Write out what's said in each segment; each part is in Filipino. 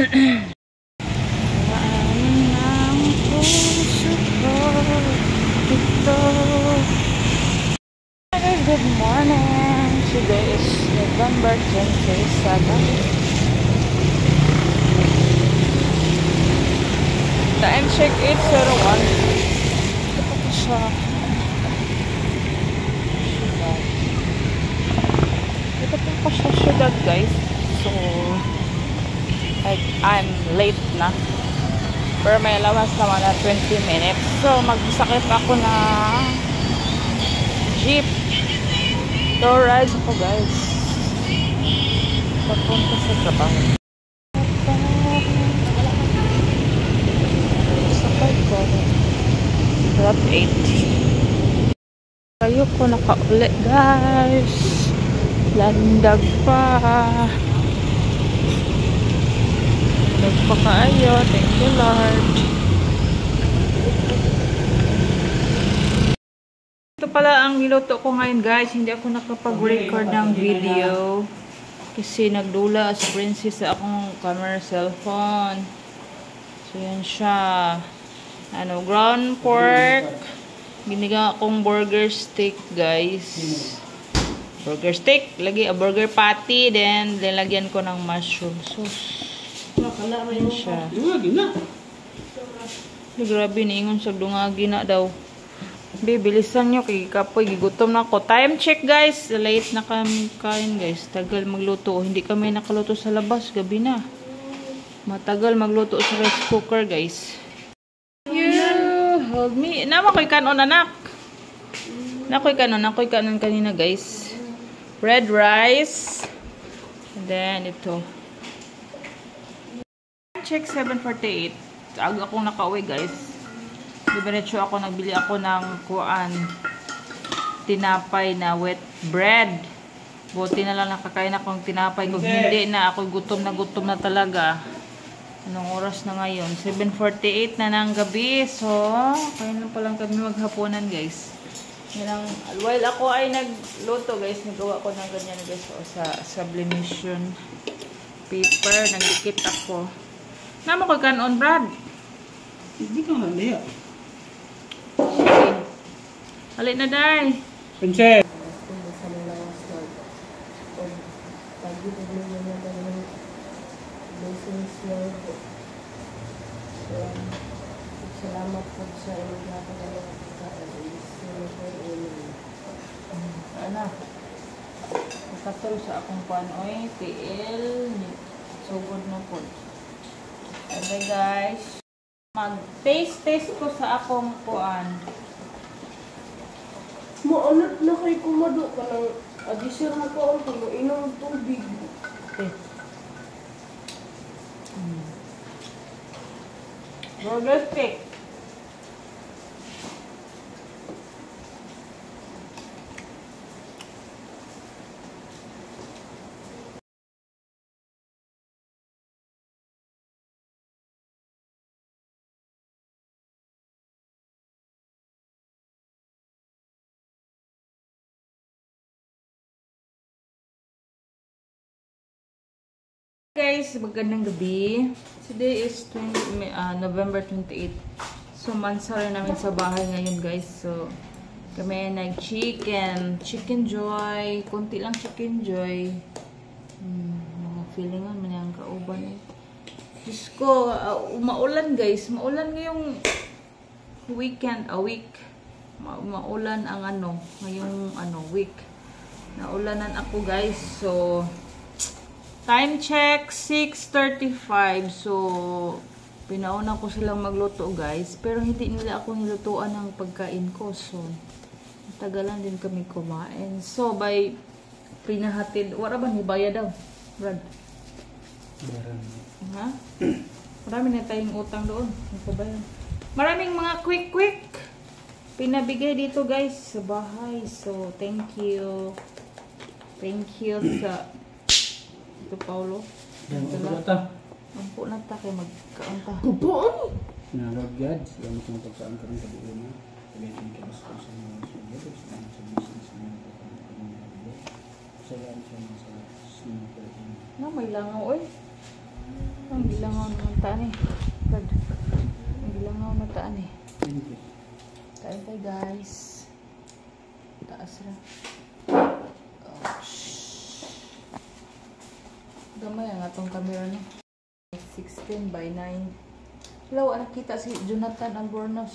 Ang puso ko ito. Good morning. Today is November 27. Time check 8:01. Ito pa po siya. Ito po siya syudad, guys. So, I'm late na. Pero may lawas naman na 20 minutes. So, magsakit ako na jeep. So, ride ako, guys. Papunta sa trabaho. Sakay ko. Route 8. Kayo ko nakaulit, guys. Landag pa. Nagpakaayo. Thank you, Lord. Ito pala ang niluto ko ngayon, guys. Hindi ako nakapag-record ng video. Kasi nagdula sa princess sa akong camera cellphone. So, yan siya. Ground pork. Ginigang akong burger steak, guys. Burger steak. Lagi a burger patty. Then, lagyan ko ng mushroom sauce. Yan siya. Grabe, niingon sa dungagi na daw. Bilisan nyo kay kapoy, gigutom na ako. Time check, guys. Late na kami kain, guys. Tagal magluto. Hindi kami nakaluto sa labas. Gabi na. Matagal magluto sa rice cooker, guys. You hold me. Nakoy kanon, anak. Nakoy kanon kanina, guys. Red rice. And then, ito. Time check 7:48. Aga akong nakauwi, guys. Diretso ako, nagbili ako ng tinapay na wet bread. Buti na lang nakakain akong tinapay. Kung hindi na, ako gutom na talaga. Anong oras na ngayon? 7:48 na ng gabi. So, kain lang palang kami maghapunan, guys. While ako ay nagluto, guys, nagawa ko ng ganyan, guys. So, sa sublimation paper, nagdikit ako. Naman ko kanon, Brad? Hindi ka nga liya. Alay na, day. Pinche. Salamat po sa inyong napagawa sa Ano? Katol sa akong panoy, TL, sugod na po. Okay, guys. Mag-taste ko sa akong kuan. Maanat na kay kumado ka ng adisir mo ka kung inom tubig. Okay. Burger steak. Guys, magandang gabi. Today is November 28. So, mansara namin sa bahay ngayon, guys. So, kami nag-chicken joy. Kunti lang chicken joy. Mga feelingan man yung kauban eh. Diyos ko, maulan, guys. Maulan ngayong week. Maulan ang ngayong week. Naulanan ako, guys. So, time check 6:35. So, pinauna ko silang magluto, guys. Pero hindi nila ako nilutuan ng pagkain ko. So, matagalan din kami kumain. So, by pinahatid. Wala ba ni bayad daw? Brad? Ha? Marami na tayong utang doon. Maraming mga quick pinabigay dito, guys, sa bahay. So, thank you. Thank you sa ito, Paulo. Ampo na ta kay magkaunta. Kupon! Nalagad. Yan kung pagkaan ka rin sa buo na. Pagkain ka mas kung sa mga sulit. Sa business na sa yan siya sa sinipin. May langaw, oy. Ang gilangaw naman taan eh. Brad. Ang gilangaw na taan eh. Tayo guys. Taas ra. Gamay ang atong camera no. 16 by 9. Hello, anak kita si Jonathan Albornoz.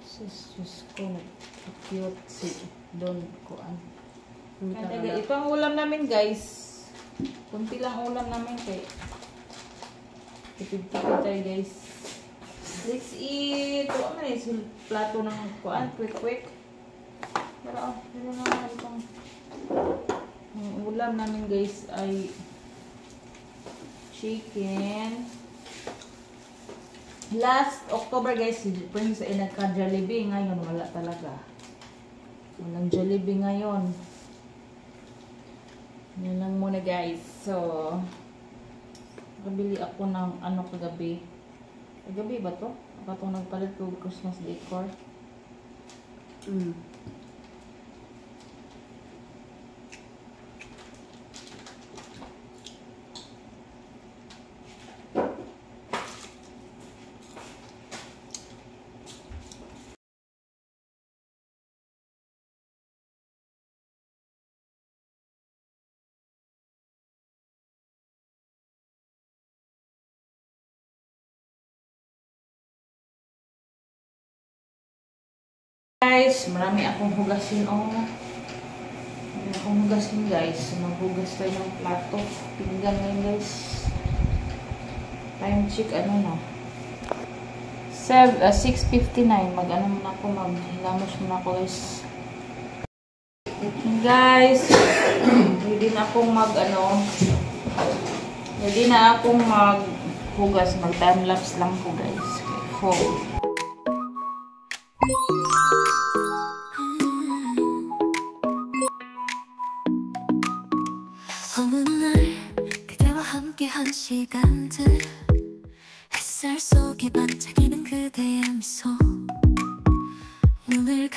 Sus ko na cute si Don Kuan. Ito ang ulam namin guys. Kunti lang ulam namin kay tipid-tipid tayo guys. Let's eat. Ito na yung plato ng Kuan. Quick. Pero yun na nga itong ang ulam namin guys ay chicken. Last October guys, si Prince ay nagka-Jollibee. Ngayon wala talaga. Walang Jollibee ngayon. Yan lang muna guys. So, nakabili ako ng ano kagabi. Kagabi ba to? Ako itong nagpalit ko Christmas decor. Guys, marami akong hugasin Marami akong hugasin guys. Maghugas tayo ng plato. Pinggan ngayon guys. Time check ano na. 6:59. Mag-ano muna ako. Maghilamos muna ako guys. Guys, ready na akong ready na akong maghugas. Mag-time-lapse lang ko guys. Okay, 어느 날 그대와 함께한 시간들 햇살 속에 반짝이는 그대의 미소 눈을